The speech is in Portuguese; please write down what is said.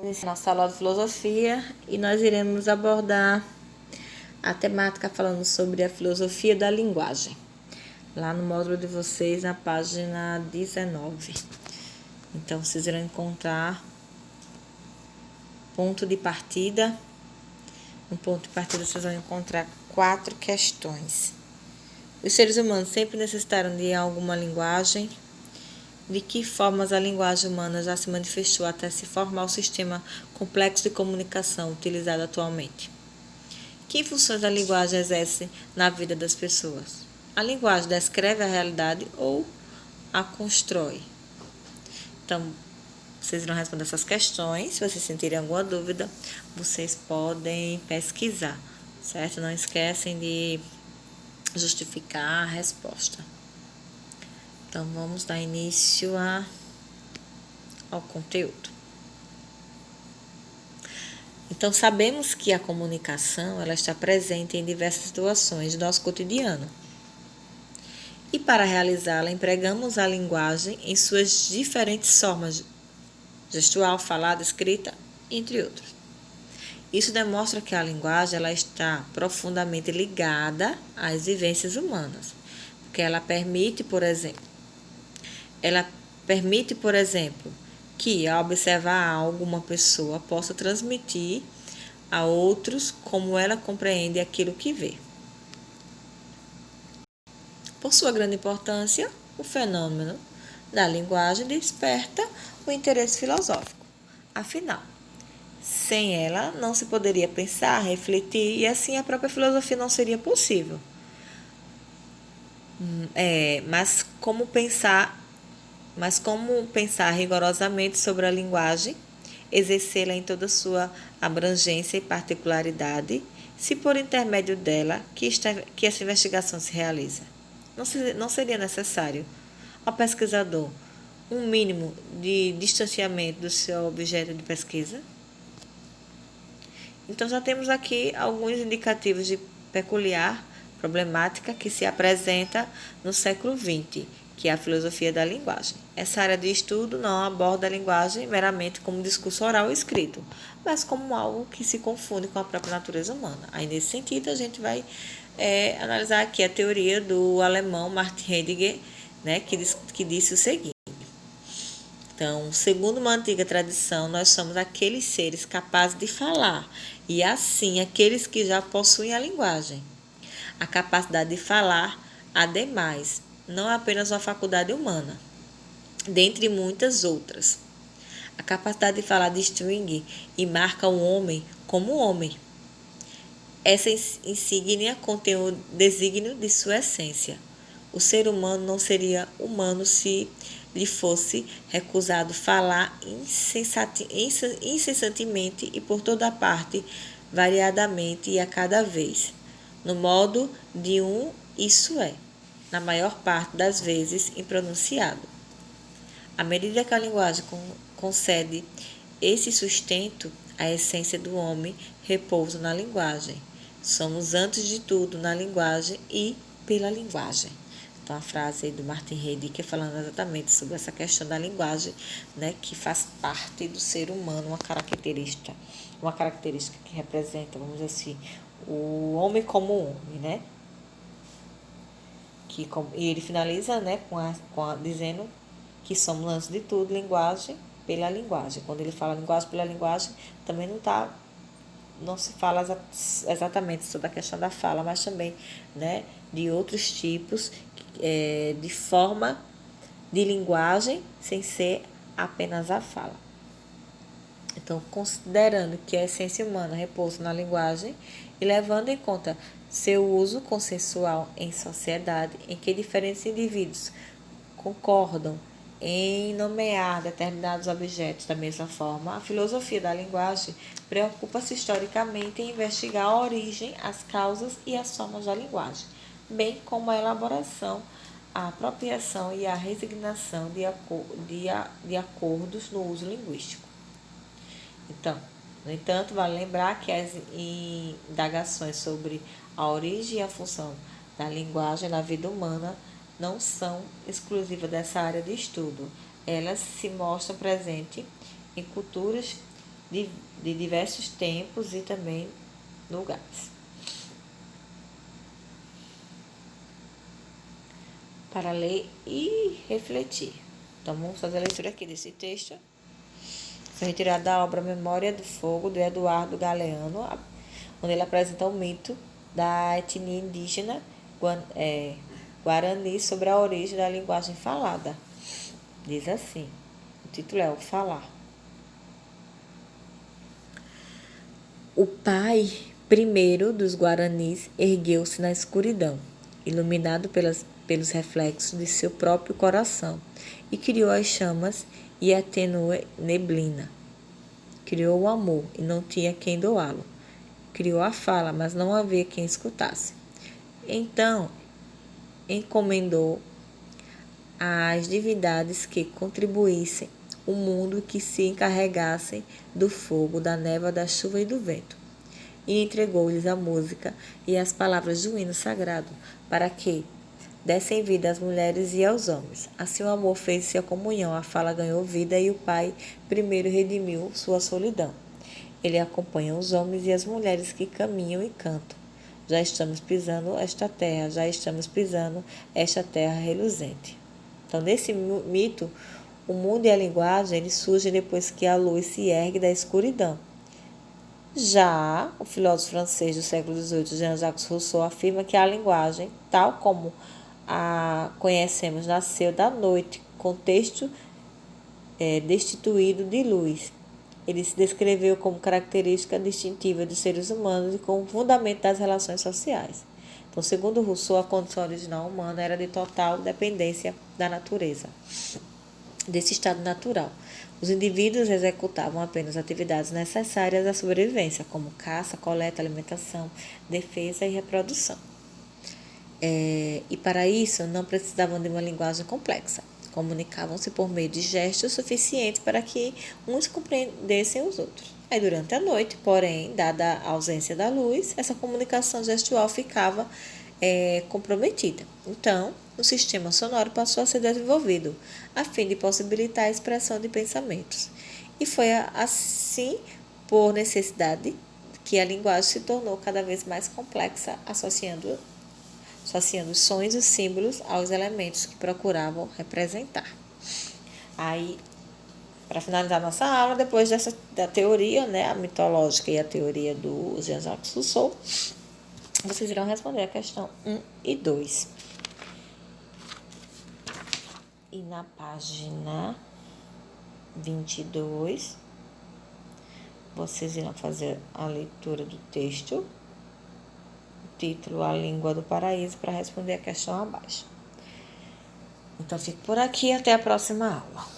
iniciar nossa aula de filosofia e nós iremos abordar a temática falando sobre a filosofia da linguagem, lá no módulo de vocês, na página 19. Então, vocês irão encontrar ponto de partida. No ponto de partida, vocês vão encontrar 4 questões. Os seres humanos sempre necessitaram de alguma linguagem. De que formas a linguagem humana já se manifestou até se formar o sistema complexo de comunicação utilizado atualmente? Que funções a linguagem exerce na vida das pessoas? A linguagem descreve a realidade ou a constrói? Então, vocês irão responder essas questões. Se vocês sentirem alguma dúvida, vocês podem pesquisar, certo? Não esquecem de justificar a resposta. Então, vamos dar início ao conteúdo. Então, sabemos que a comunicação ela está presente em diversas situações do nosso cotidiano. E para realizá-la, empregamos a linguagem em suas diferentes formas, gestual, falada, escrita, entre outros. Isso demonstra que a linguagem ela está profundamente ligada às vivências humanas, porque ela permite, por exemplo, que, ao observar algo, uma pessoa possa transmitir a outros como ela compreende aquilo que vê. Por sua grande importância, o fenômeno da linguagem desperta o interesse filosófico. Afinal, sem ela não se poderia pensar, refletir e assim a própria filosofia não seria possível. Mas como pensar rigorosamente sobre a linguagem, exercê-la em toda sua abrangência e particularidade, se por intermédio dela que essa investigação se realiza? Não seria necessário ao pesquisador um mínimo de distanciamento do seu objeto de pesquisa? Então, já temos aqui alguns indicativos de peculiar problemática que se apresenta no século XX, que é a filosofia da linguagem. Essa área de estudo não aborda a linguagem meramente como discurso oral ou escrito, mas como algo que se confunde com a própria natureza humana. Aí, nesse sentido, a gente vai analisar aqui a teoria do alemão Martin Heidegger, né, que disse o seguinte. Então, segundo uma antiga tradição, nós somos aqueles seres capazes de falar, e assim aqueles que já possuem a linguagem. A capacidade de falar, ademais, não é apenas uma faculdade humana, dentre muitas outras. A capacidade de falar distingue e marca o homem como homem. Essa insígnia contém o desígnio de sua essência. O ser humano não seria humano se lhe fosse recusado falar incessantemente e por toda parte, variadamente e a cada vez, no modo de isso é, na maior parte das vezes, impronunciado. À medida que a linguagem concede esse sustento, a essência do homem repousa na linguagem. Somos, antes de tudo, na linguagem e pela linguagem. Então, a frase aí do Martin Heidegger falando exatamente sobre essa questão da linguagem, né, que faz parte do ser humano, uma característica que representa, vamos dizer assim, o homem como homem, né? E ele finaliza, né, dizendo que somos, antes de tudo, linguagem pela linguagem. Quando ele fala linguagem pela linguagem, também não se fala exatamente sobre a questão da fala, mas também, né, de outros tipos de forma de linguagem sem ser apenas a fala. Então, considerando que a essência humana repousa na linguagem e levando em conta seu uso consensual em sociedade, em que diferentes indivíduos concordam em nomear determinados objetos da mesma forma, a filosofia da linguagem preocupa-se historicamente em investigar a origem, as causas e as formas da linguagem, bem como a elaboração, a apropriação e a resignação de acordos no uso linguístico. Então, no entanto, vale lembrar que as indagações sobre a origem e a função da linguagem na vida humana não são exclusivas dessa área de estudo. Elas se mostram presentes em culturas de diversos tempos e também lugares. Para ler e refletir. Então, vamos fazer a leitura aqui desse texto. Foi retirado da obra Memória do Fogo, do Eduardo Galeano, onde ele apresenta o mito da etnia indígena Guarani sobre a origem da linguagem falada. Diz assim, o título é O Falar. O pai primeiro dos Guaranis ergueu-se na escuridão, iluminado pelos reflexos de seu próprio coração, e criou as chamas e a tênue neblina. Criou o amor e não tinha quem doá-lo. Criou a fala, mas não havia quem escutasse. Então, encomendou às divindades que contribuíssem o mundo que se encarregassem do fogo, da névoa, da chuva e do vento. E entregou-lhes a música e as palavras do hino sagrado, para que dessem vida às mulheres e aos homens. Assim o amor fez-se a comunhão, a fala ganhou vida e o Pai primeiro redimiu sua solidão. Ele acompanha os homens e as mulheres que caminham e cantam. Já estamos pisando esta terra, já estamos pisando esta terra reluzente. Então, nesse mito, o mundo e a linguagem eles surgem depois que a luz se ergue da escuridão. Já o filósofo francês do século XVIII, Jean-Jacques Rousseau, afirma que a linguagem, tal como a conhecemos, nasceu da noite, contexto destituído de luz. Ele se descreveu como característica distintiva dos seres humanos e como fundamento das relações sociais. Então, segundo Rousseau, a condição original humana era de total dependência da natureza, desse estado natural. Os indivíduos executavam apenas atividades necessárias à sobrevivência, como caça, coleta, alimentação, defesa e reprodução. E para isso não precisavam de uma linguagem complexa. Comunicavam-se por meio de gestos suficientes para que uns compreendessem os outros. Aí, durante a noite, porém, dada a ausência da luz, essa comunicação gestual ficava comprometida. Então, o sistema sonoro passou a ser desenvolvido, a fim de possibilitar a expressão de pensamentos. E foi assim, por necessidade, que a linguagem se tornou cada vez mais complexa, associando os sons e os símbolos aos elementos que procuravam representar. Aí, para finalizar nossa aula, depois da teoria, a mitológica e a teoria do Jean-Jacques Rousseau, vocês irão responder a questão 1 e 2. E na página 22, vocês irão fazer a leitura do texto, título A Língua do Paraíso, para responder a questão abaixo. Então, fico por aqui. Até a próxima aula.